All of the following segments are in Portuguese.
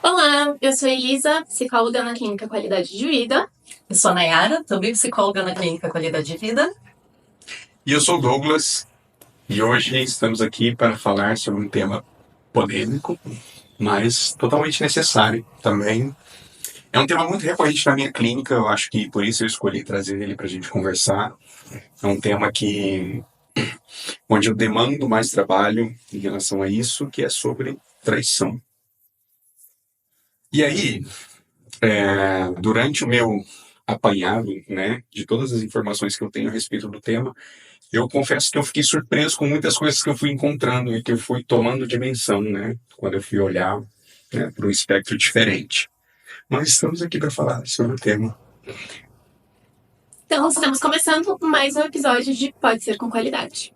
Olá, eu sou Elisa, psicóloga na Clínica Qualidade de Vida. Eu sou a Nayara, também psicóloga na Clínica Qualidade de Vida. E eu sou o Douglas, e hoje estamos aqui para falar sobre um tema polêmico, mas totalmente necessário também. É um tema muito recorrente na minha clínica, eu acho que por isso eu escolhi trazer ele para a gente conversar. É um tema onde eu demando mais trabalho em relação a isso, que é sobre traição. E aí, durante o meu apanhado, né, de todas as informações que eu tenho a respeito do tema, eu confesso que eu fiquei surpreso com muitas coisas que eu fui encontrando e que eu fui tomando dimensão, né? Quando eu fui olhar, né, para um espectro diferente. Mas estamos aqui para falar sobre o tema. Então, estamos começando mais um episódio de Pode Ser com Qualidade.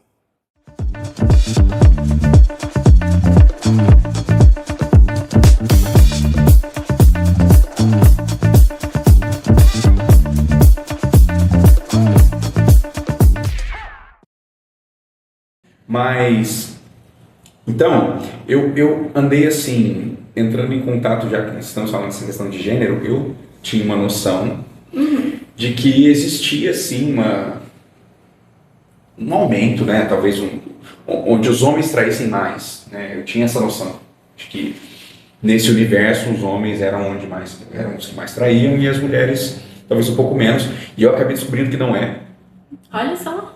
Mas, então, eu andei assim, entrando em contato, já que estamos falando dessa questão de gênero, eu tinha uma noção de que existia, sim, um aumento, né, talvez onde os homens traíssem mais, né, eu tinha essa noção de que nesse universo os homens eram os que mais traíam e as mulheres talvez um pouco menos, e eu acabei descobrindo que não é. Olha só.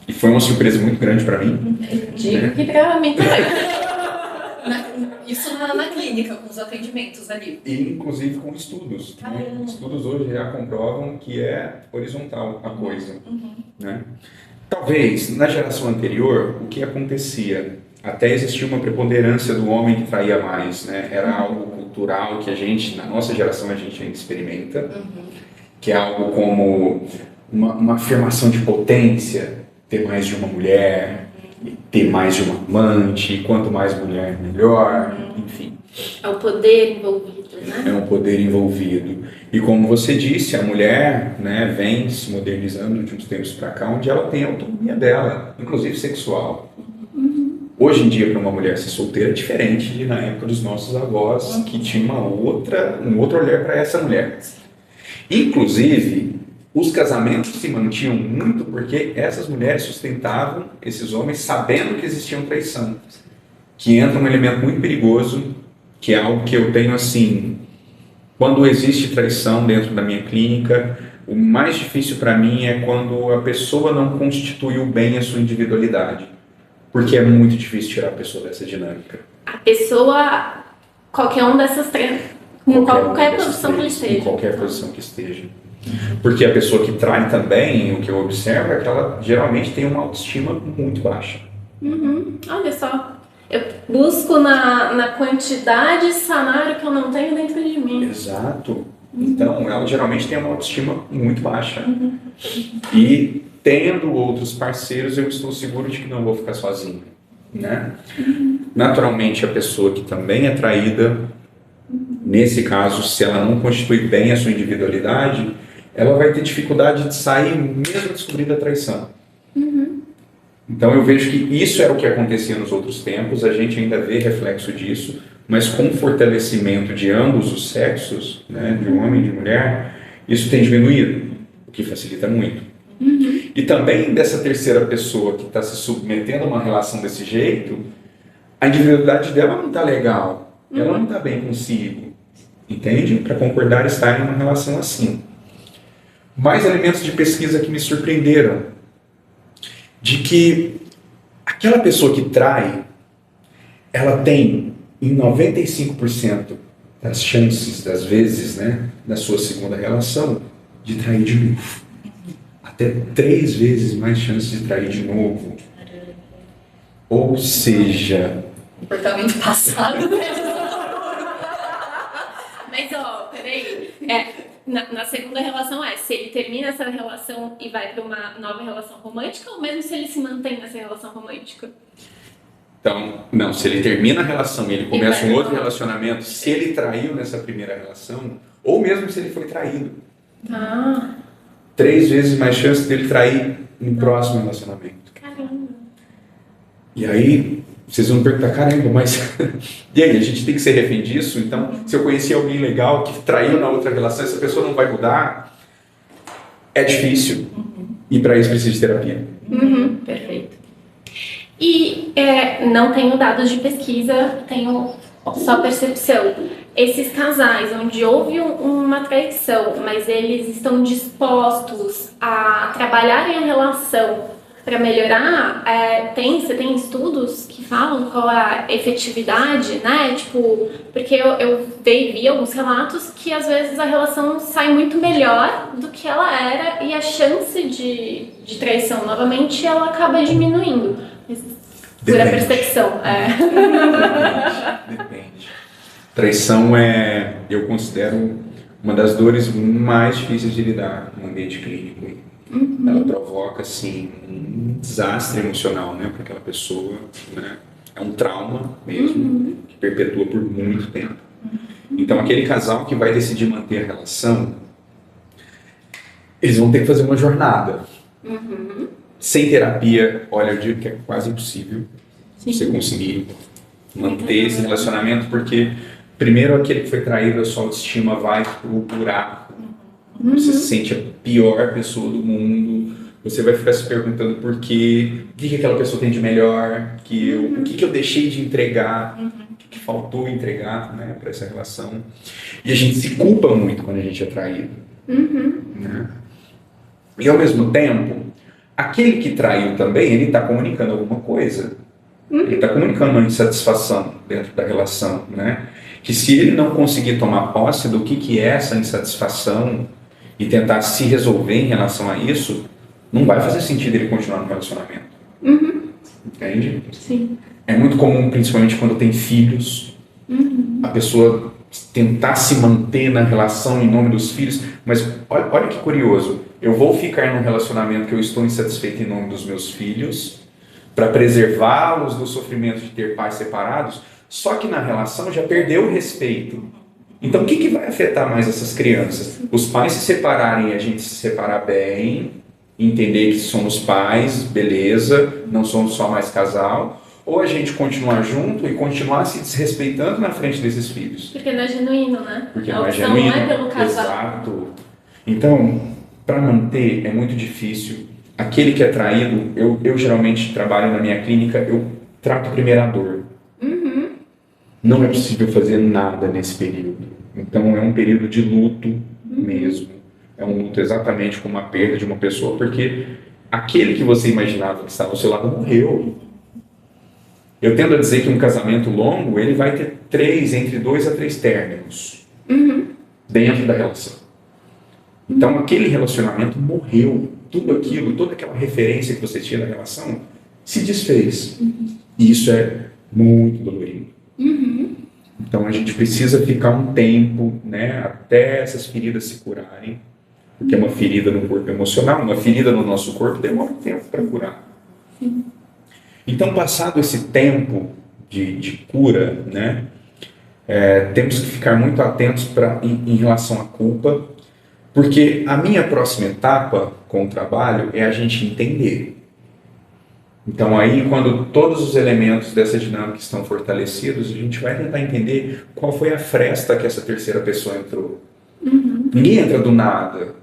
E foi uma surpresa muito grande para mim. Digo que pra mim também. Isso na clínica, com os atendimentos ali. E inclusive com estudos. Né? Estudos hoje já comprovam que é horizontal a coisa. Né? Talvez, na geração anterior, o que acontecia? Até existia uma preponderância do homem que traía mais. Né? Era algo cultural que a gente, na nossa geração, a gente ainda experimenta. Que é algo como uma afirmação de potência, ter mais de uma mulher, ter mais de uma amante, e quanto mais mulher, melhor, enfim. É o poder envolvido, né? É um poder envolvido. E como você disse, a mulher, né, vem se modernizando de uns tempos para cá, onde ela tem a autonomia dela, inclusive sexual. Hoje em dia, para uma mulher ser solteira, é diferente de na época dos nossos avós, que tinha um outro olhar para essa mulher. Inclusive, os casamentos se mantinham muito porque essas mulheres sustentavam esses homens sabendo que existia traição, que entra um elemento muito perigoso, que é algo que eu tenho assim, quando existe traição dentro da minha clínica, o mais difícil para mim é quando a pessoa não constituiu bem a sua individualidade, porque é muito difícil tirar a pessoa dessa dinâmica. A pessoa, qualquer um dessas três, em qualquer posição que esteja. Em qualquer posição que esteja. Porque a pessoa que trai também, o que eu observo é que ela geralmente tem uma autoestima muito baixa. Olha só, eu busco na quantidade sanar o que eu não tenho dentro de mim. Exato. Então, ela geralmente tem uma autoestima muito baixa. E tendo outros parceiros, eu estou seguro de que não vou ficar sozinho. Né? Naturalmente, a pessoa que também é traída, nesse caso, se ela não constitui bem a sua individualidade, ela vai ter dificuldade de sair mesmo descobrindo a traição. Então eu vejo que isso era o que acontecia nos outros tempos, a gente ainda vê reflexo disso, mas com o fortalecimento de ambos os sexos, né, de homem e de mulher, isso tem diminuído, o que facilita muito. E também dessa terceira pessoa que está se submetendo a uma relação desse jeito, a individualidade dela não está legal, ela não está bem consigo, entende? Para concordar estar em uma relação assim. Mais elementos de pesquisa que me surpreenderam, de que aquela pessoa que trai, ela tem em 95% das chances, das vezes, né, da sua segunda relação, de trair de novo. Até 3 vezes mais chances de trair de novo. Ou seja... Comportamento passado mesmo. Mas, peraí. Na segunda relação se ele termina essa relação e vai para uma nova relação romântica, ou mesmo se ele se mantém nessa relação romântica? Então, não, se ele termina a relação e ele começa um outro relacionamento, se ele traiu nessa primeira relação, ou mesmo se ele foi traído. 3 vezes mais chance dele trair no próximo relacionamento. Caramba. E aí, vocês vão perguntar, caramba, mas e aí, a gente tem que ser refém disso? Então, se eu conheci alguém legal que traiu na outra relação, essa pessoa não vai mudar? É difícil. E para isso precisa de terapia. Perfeito. E não tenho dados de pesquisa, tenho só percepção. Esses casais onde houve uma traição, mas eles estão dispostos a trabalharem a relação para melhorar, você tem estudos que falam qual é a efetividade, né? Tipo, porque eu vi alguns relatos que às vezes a relação sai muito melhor do que ela era e a chance de traição novamente ela acaba diminuindo. Por a percepção. Depende. Traição eu considero uma das dores mais difíceis de lidar no ambiente clínico. Ela provoca, assim, um desastre emocional, né, para aquela pessoa, né? É um trauma mesmo, que perpetua por muito tempo. Então, aquele casal que vai decidir manter a relação, eles vão ter que fazer uma jornada. Sem terapia, olha, eu digo que é quase impossível você conseguir manter esse relacionamento, porque primeiro aquele que foi traído, a sua autoestima vai pro buraco. Você se sente a pior pessoa do mundo, você vai ficar se perguntando por quê, o que aquela pessoa tem de melhor que eu, o que eu deixei de entregar, o que faltou entregar, né, para essa relação. E a gente se culpa muito quando a gente é traído. Né? E ao mesmo tempo, aquele que traiu também, ele está comunicando alguma coisa. Ele está comunicando uma insatisfação dentro da relação, né? Que se ele não conseguir tomar posse do que é essa insatisfação e tentar se resolver em relação a isso, não vai fazer sentido ele continuar no relacionamento. Entende? Sim. É muito comum, principalmente quando tem filhos, a pessoa tentar se manter na relação em nome dos filhos, mas olha que curioso, eu vou ficar num relacionamento que eu estou insatisfeito em nome dos meus filhos, para preservá-los do sofrimento de ter pais separados, só que na relação já perdeu o respeito. Então o que vai afetar mais essas crianças? Os pais se separarem e a gente se separar bem, entender que somos pais, beleza, não somos só mais casal, ou a gente continuar junto e continuar se desrespeitando na frente desses filhos. Porque não é genuíno, né? Porque a não é opção genuíno. não é pelo casal. Exato. Então, para manter é muito difícil. Aquele que é traído, eu geralmente trabalho na minha clínica, eu trato primeiro a dor. Não é possível fazer nada nesse período. Então é um período de luto mesmo. É um luto exatamente como a perda de uma pessoa, porque aquele que você imaginava que estava ao seu lado morreu. Eu tendo a dizer que um casamento longo, ele vai ter entre 2 a 3 términos dentro da relação. Então aquele relacionamento morreu. Tudo aquilo, toda aquela referência que você tinha na relação se desfez. E isso é muito dolorido. Então a gente precisa ficar um tempo, né, até essas feridas se curarem, porque uma ferida no corpo emocional, uma ferida no nosso corpo demora tempo para curar. Então, passado esse tempo de cura, né, temos que ficar muito atentos em relação à culpa, porque a minha próxima etapa com o trabalho é a gente entender. Então aí, quando todos os elementos dessa dinâmica estão fortalecidos, a gente vai tentar entender qual foi a fresta que essa terceira pessoa entrou. Ninguém entra do nada,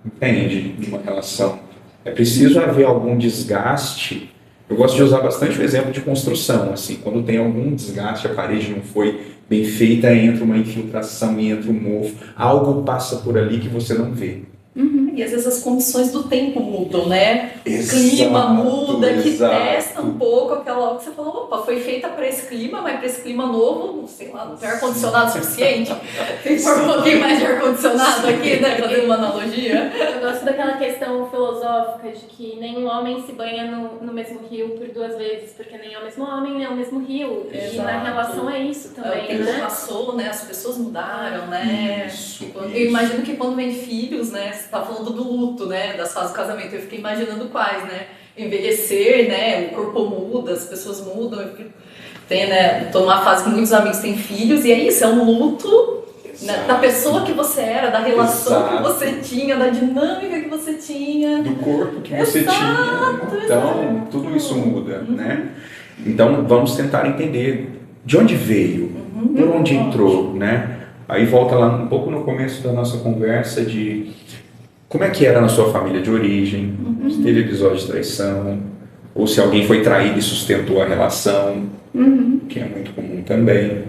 entende? Numa relação. É preciso haver algum desgaste. Eu gosto de usar bastante o exemplo de construção. Assim, quando tem algum desgaste, a parede não foi bem feita, entra uma infiltração e entra um mofo. Algo passa por ali que você não vê. E às vezes as condições do tempo mudam, né? Exato, o clima muda, que exato. testa um pouco aquela hora que você falou, opa, foi feita para esse clima, mas para esse clima novo, sei lá, não tem ar-condicionado suficiente. Tem que pôr um pouquinho mais de ar-condicionado aqui, né? Fazendo uma analogia. Eu gosto daquela questão filosófica de que nenhum homem se banha no mesmo rio por 2 vezes, porque nem é o mesmo homem, nem é o mesmo rio. Exato. E na relação é isso também, o tempo né? passou, né? As pessoas mudaram, né? Isso. Eu imagino que quando vem filhos, né? Você tá falando do luto, né? Das fases do casamento. Eu fiquei imaginando quais, né? Envelhecer, né? O corpo muda, as pessoas mudam. Tô numa fase que muitos amigos têm filhos e é isso, é um luto, né, da pessoa que você era, da relação Exato. que você tinha, da dinâmica que você tinha. Do corpo que você tinha. Então, tudo isso muda, né? Então, vamos tentar entender de onde veio, por onde entrou, né? Aí volta lá um pouco no começo da nossa conversa de como é que era na sua família de origem, se teve episódio de traição, ou se alguém foi traído e sustentou a relação, que é muito comum também.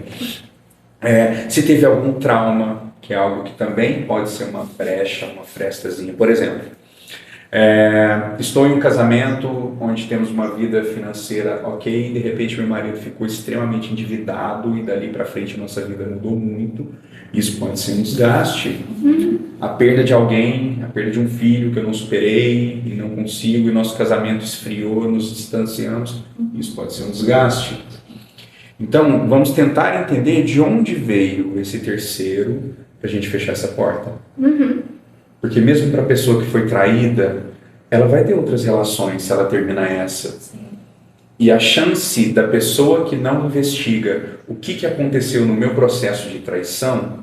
Se teve algum trauma, que é algo que também pode ser uma brecha, uma frestazinha. Por exemplo, estou em um casamento onde temos uma vida financeira ok, e de repente meu marido ficou extremamente endividado e dali para frente a nossa vida mudou muito. Isso pode ser um desgaste. A perda de alguém, a perda de um filho que eu não superei e não consigo, e nosso casamento esfriou, nos distanciamos, isso pode ser um desgaste. Então, vamos tentar entender de onde veio esse terceiro para a gente fechar essa porta. Porque mesmo para a pessoa que foi traída, ela vai ter outras relações se ela terminar essa. Sim. E a chance da pessoa que não investiga o que aconteceu no meu processo de traição,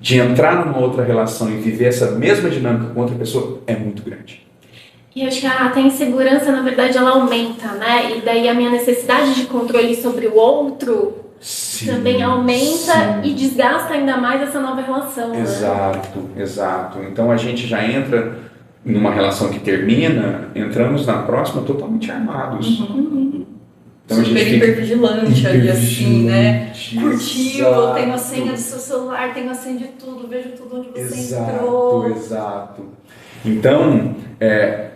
de entrar numa outra relação e viver essa mesma dinâmica com outra pessoa, é muito grande. E acho que até a insegurança, na verdade, ela aumenta, né? E daí a minha necessidade de controle sobre o outro também aumenta e desgasta ainda mais essa nova relação. Exato. Então a gente já entra numa relação que termina, entramos na próxima totalmente armados. Então, super hipervigilante ali, assim, né? Curtiu, Exato. tenho a senha do seu celular, tenho a senha de tudo, vejo tudo onde você entrou. Exato. Então,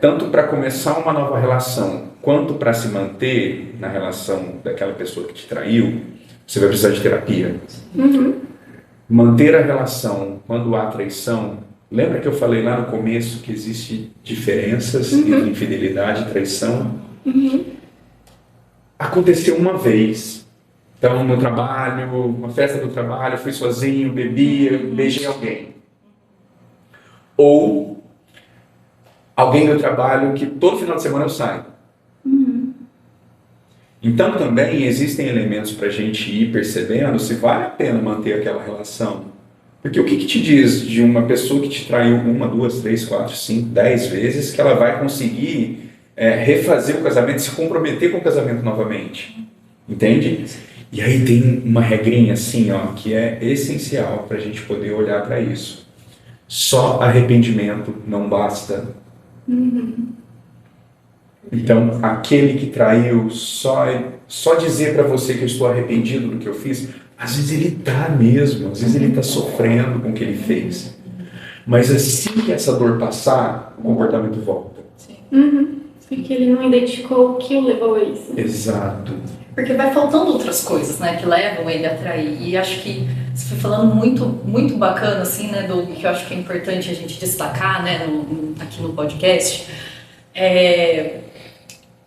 tanto para começar uma nova relação, quanto para se manter na relação daquela pessoa que te traiu, você vai precisar de terapia. Manter a relação quando há traição, lembra que eu falei lá no começo que existem diferenças entre infidelidade e traição? Aconteceu uma vez. Então, no trabalho, uma festa do trabalho, fui sozinho, bebia, beijei alguém. Ou alguém do trabalho que todo final de semana eu saio. Então, também existem elementos para a gente ir percebendo se vale a pena manter aquela relação. Porque o que te diz de uma pessoa que te traiu 1, 2, 3, 4, 5, 10 vezes que ela vai conseguir refazer o casamento, se comprometer com o casamento novamente? Entende? E aí tem uma regrinha assim, ó, que é essencial para a gente poder olhar para isso. Só arrependimento não basta. Então, aquele que traiu, só dizer para você que eu estou arrependido do que eu fiz, às vezes ele está mesmo, às vezes ele está sofrendo com o que ele fez. Mas assim que essa dor passar, o comportamento volta. Porque ele não identificou o que o levou a isso. Exato. Porque vai faltando outras coisas, né, que levam ele a trair. E acho que você foi falando muito, muito bacana, assim, né, Doug, que eu acho que é importante a gente destacar, né, aqui no podcast.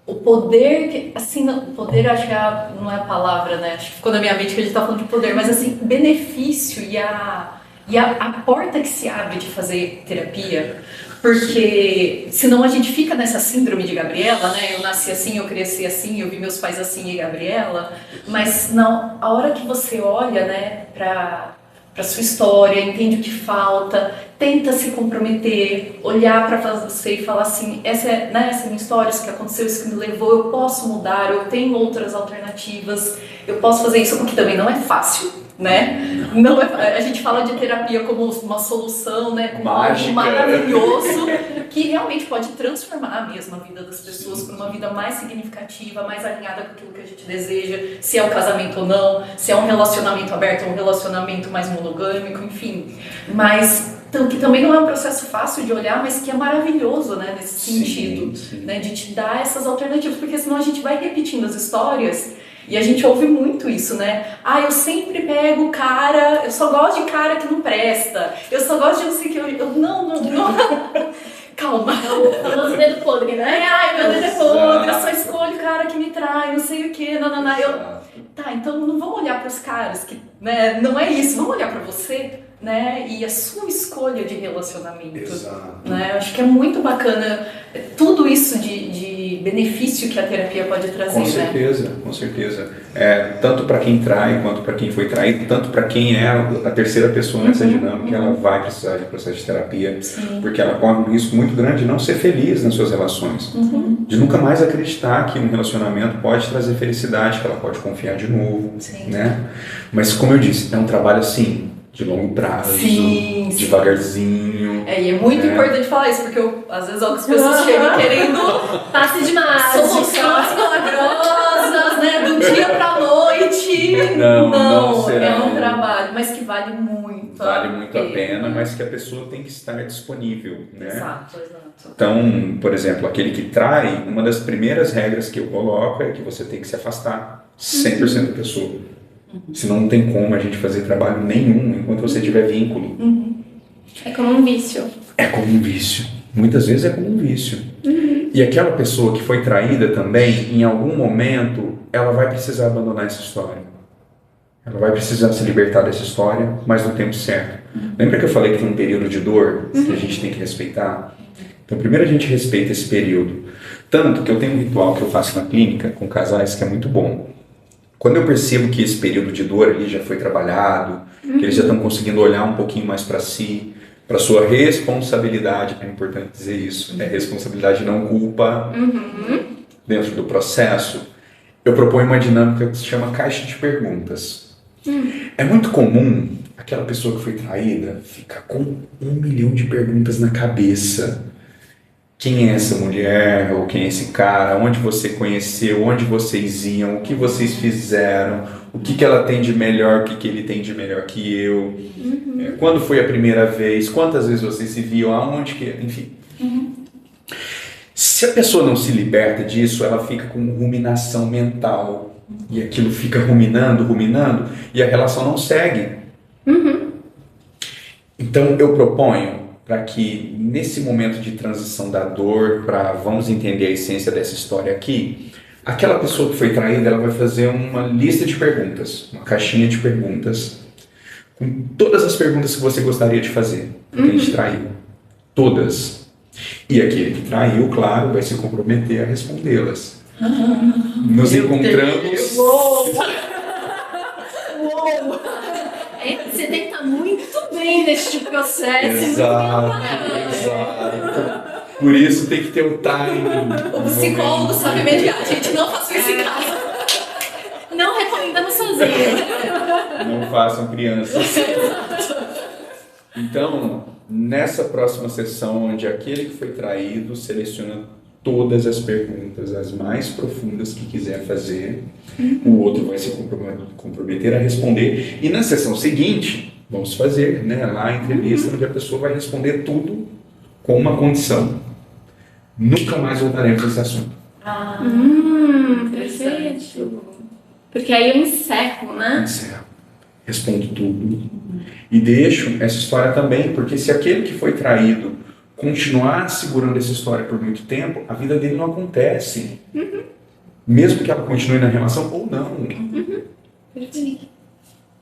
O poder, assim, o poder acho que não é a palavra, né, acho que ficou na minha mente que a gente tá falando de poder, mas assim, o benefício e a porta que se abre de fazer terapia, porque senão a gente fica nessa síndrome de Gabriela, né, eu nasci assim, eu cresci assim, eu vi meus pais assim e Gabriela, mas não, a hora que você olha, né, para sua história, entende o que falta, tenta se comprometer, olhar para você e falar assim, essa é minha história, isso que aconteceu, isso que me levou, eu posso mudar, eu tenho outras alternativas, eu posso fazer isso, porque também não é fácil, né? Não a gente fala de terapia como uma solução, né? Como algo maravilhoso, que realmente pode transformar mesmo a vida das pessoas para uma vida mais significativa, mais alinhada com aquilo que a gente deseja, se é o casamento ou não, se é um relacionamento aberto ou um relacionamento mais monogâmico, enfim. Mas que também não é um processo fácil de olhar, mas que é maravilhoso, né, nesse sentido, né, de te dar essas alternativas, porque senão a gente vai repetindo as histórias e a gente ouve muito isso, né? Ah, eu sempre pego cara, eu só gosto de cara que não presta, eu só gosto de não sei o que, não. Calma. O famoso dedo podre, né? Ai, meu dedo é podre, eu só escolho o cara que me trai, não sei o que, Tá, então não vamos olhar para os caras que, né, não é isso, vamos olhar para você. né? E a sua escolha de relacionamento. Exato. Né? Eu acho que é muito bacana tudo isso de benefício que a terapia pode trazer. Com certeza, né? Com certeza. Tanto para quem trai quanto para quem foi traído, tanto para quem é a terceira pessoa nessa dinâmica, ela vai precisar de processo de terapia, porque ela corre um risco muito grande de não ser feliz nas suas relações, de nunca mais acreditar que um relacionamento pode trazer felicidade, que ela pode confiar de novo, né? Mas como eu disse, é um trabalho assim, de longo prazo, devagarzinho. E é muito importante falar isso, porque às vezes algumas pessoas chegam querendo passe de soluções milagrosas, né? Do dia pra noite. Não será. É um trabalho, mas que vale muito. Vale muito a pena, mas que a pessoa tem que estar disponível, né? Exato. Então, por exemplo, aquele que trai, uma das primeiras regras que eu coloco é que você tem que se afastar 100% da pessoa. Senão não tem como a gente fazer trabalho nenhum enquanto você tiver vínculo. É como um vício. É como um vício. Muitas vezes é como um vício. E aquela pessoa que foi traída também, em algum momento, ela vai precisar abandonar essa história. Ela vai precisar se libertar dessa história, mas no tempo certo. Lembra que eu falei que tem um período de dor que a gente tem que respeitar? Então, primeiro a gente respeita esse período. Tanto que eu tenho um ritual que eu faço na clínica com casais que é muito bom. Quando eu percebo que esse período de dor ali já foi trabalhado, que eles já estão conseguindo olhar um pouquinho mais para si, para sua responsabilidade, é importante dizer isso, é responsabilidade não culpa, dentro do processo, eu proponho uma dinâmica que se chama caixa de perguntas. É muito comum aquela pessoa que foi traída ficar com 1 milhão de perguntas na cabeça. Quem é essa mulher, ou quem é esse cara, onde você conheceu, onde vocês iam, o que vocês fizeram, o que ela tem de melhor, o que ele tem de melhor que eu, quando foi a primeira vez, quantas vezes vocês se viam, aonde que, enfim. Se a pessoa não se liberta disso, ela fica com ruminação mental, e aquilo fica ruminando, e a relação não segue. Então eu proponho para que nesse momento de transição da dor, para vamos entender a essência dessa história aqui, aquela pessoa que foi traída, ela vai fazer uma lista de perguntas, uma caixinha de perguntas, com todas as perguntas que você gostaria de fazer para quem te traiu. Todas. E aquele que traiu, claro, vai se comprometer a respondê-las. Nos encontramos... Uou! Você tem que estar muito bem neste processo. Exato. Por isso tem que ter o timing. O psicólogo sabe mediar, gente, não faça isso em casa. Não recomendamos sozinho. Não façam crianças. Então, nessa próxima sessão, onde aquele que foi traído seleciona todas as perguntas, as mais profundas que quiser fazer, o outro vai se comprometer a responder. E na sessão seguinte, vamos fazer, né, lá a entrevista, onde a pessoa vai responder tudo com uma condição. Nunca mais voltaremos a esse assunto. Perfeito. Porque aí eu encerro, né? Encerro. Respondo tudo. E deixo essa história também, porque se aquele que foi traído continuar segurando essa história por muito tempo, a vida dele não acontece. Mesmo que ela continue na relação ou não. Perfeito.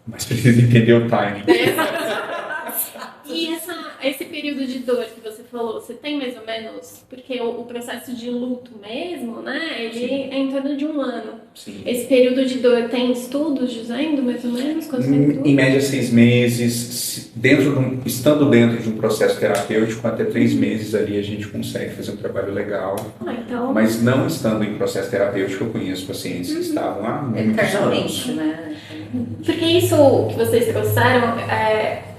Mas precisa entender o timing. E esse período de dor que você falou, você tem mais ou menos... Porque o processo de luto mesmo, né? Ele é em torno de 1 ano. Sim. Esse período de dor tem estudos dizendo mais ou menos quanto tempo? Em média 6 meses, estando dentro de um processo terapêutico, até 3 meses ali a gente consegue fazer um trabalho legal. Então... Mas não estando em processo terapêutico, eu conheço pacientes que estavam há muitos anos. Né? Porque isso que vocês trouxeram,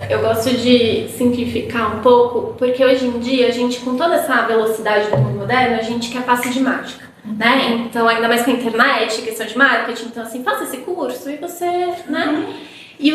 eu gosto de simplificar um pouco, porque hoje em dia a gente, com toda essa velocidade do mundo moderno, a gente quer passe de mágica, né? Então, ainda mais com a internet, questão de marketing, então assim, faça esse curso e você, né? E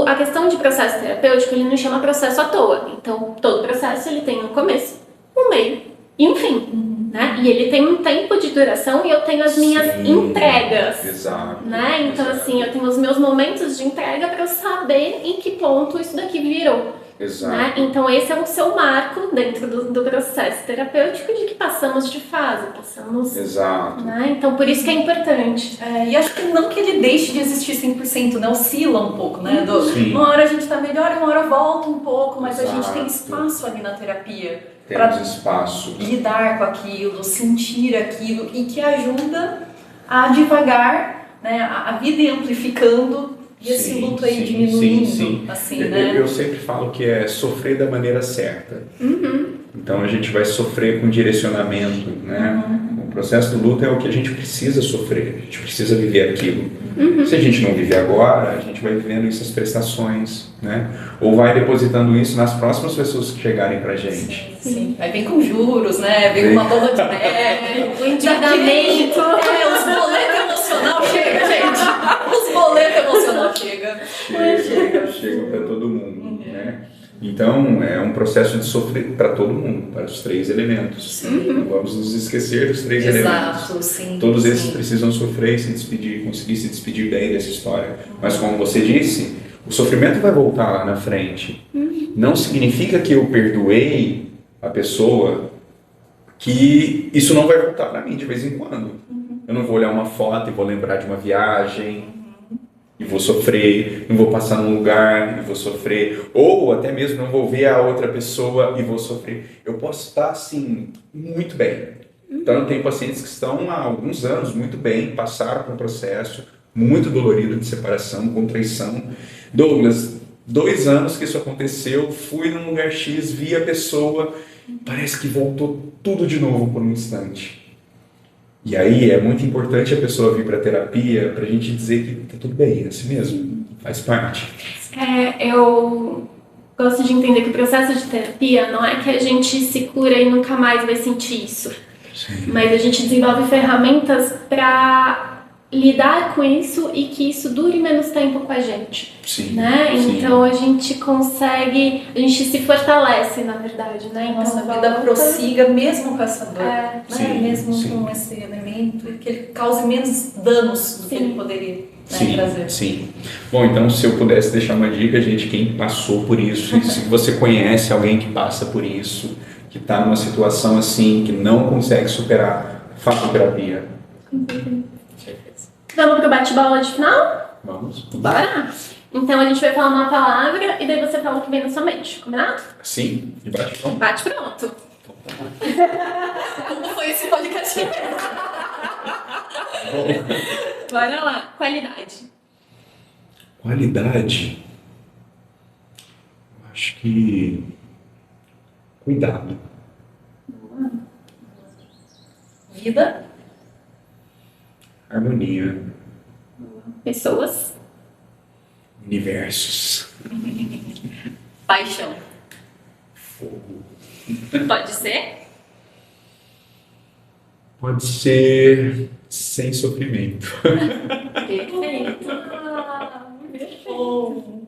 a questão de processo terapêutico, ele não chama processo à toa. Então, todo processo ele tem um começo, um meio e um fim. Né? E ele tem um tempo de duração e eu tenho as minhas entregas. Exato. Né? Então, assim, eu tenho os meus momentos de entrega para eu saber em que ponto isso daqui virou. Exato. Né? Então, esse é o seu marco dentro do processo terapêutico de que passamos de fase, Exato. Né? Então, por isso que é importante. E acho que não que ele deixe de existir 100%, né? Oscila um pouco, né? Sim. Uma hora a gente tá melhor e uma hora volta um pouco, mas Exato. a gente tem espaço ali na terapia Temos espaço. lidar com aquilo, sentir aquilo e que ajuda a devagar, né? A vida ir amplificando e esse luto aí diminuindo, assim, né? Eu sempre falo que é sofrer da maneira certa. Então a gente vai sofrer com direcionamento, né? O processo do luto é o que a gente precisa sofrer, a gente precisa viver aquilo. Se a gente não viver agora, a gente vai vivendo isso as prestações, né? Ou vai depositando isso nas próximas pessoas que chegarem pra gente. Sim. Aí vem com juros, né? Vem com uma bola de neve, O endividamento. os boletos emocional chega, gente. Os boletos emocional chega. Chega para todo mundo, né? Então, é um processo de sofrer para todo mundo, para os três elementos. Não vamos nos esquecer dos três elementos. Exato, sim. Todos esses precisam sofrer e se despedir, conseguir se despedir bem dessa história. Mas como você disse, o sofrimento vai voltar lá na frente. Não significa que eu perdoei a pessoa, que isso não vai voltar para mim de vez em quando. Eu não vou olhar uma foto e vou lembrar de uma viagem e vou sofrer, não vou passar num lugar e vou sofrer, ou até mesmo não vou ver a outra pessoa e vou sofrer. Eu posso estar assim, muito bem. Então eu tenho pacientes que estão há alguns anos muito bem, passaram por um processo muito dolorido de separação, contrição. Douglas, 2 anos que isso aconteceu, fui num lugar X, vi a pessoa, parece que voltou tudo de novo por um instante. E aí é muito importante a pessoa vir para a terapia para a gente dizer que tá tudo bem, é assim mesmo, faz parte. Eu gosto de entender que o processo de terapia não é que a gente se cura e nunca mais vai sentir isso. Sim. Mas a gente desenvolve ferramentas para lidar com isso e que isso dure menos tempo com a gente. Sim, Né? sim. Então a gente consegue, a gente se fortalece, na verdade, né? Então, Nossa vida prossiga mesmo com essa dor, É. né? Sim, Mesmo sim. com esse elemento, que ele cause menos danos do que Sim. ele poderia, né, Sim, trazer. sim. Bom, então se eu pudesse deixar uma dica, gente, quem passou por isso, e se você conhece alguém que passa por isso, que está numa situação assim, que não consegue superar, faça terapia. Vamos pro bate-bola de final? Vamos? Bora! Então a gente vai falar uma palavra e daí você fala o que vem na sua mente, combinado? Sim, de bate-pronto. Bate pronto. Como foi esse podcast? Bora lá. Qualidade. Qualidade. Acho que cuidado. Vida, Harmonia. Pessoas. Universos. paixão, Fogo. Pode ser? Pode ser sem sofrimento. Perfeito. perfeito.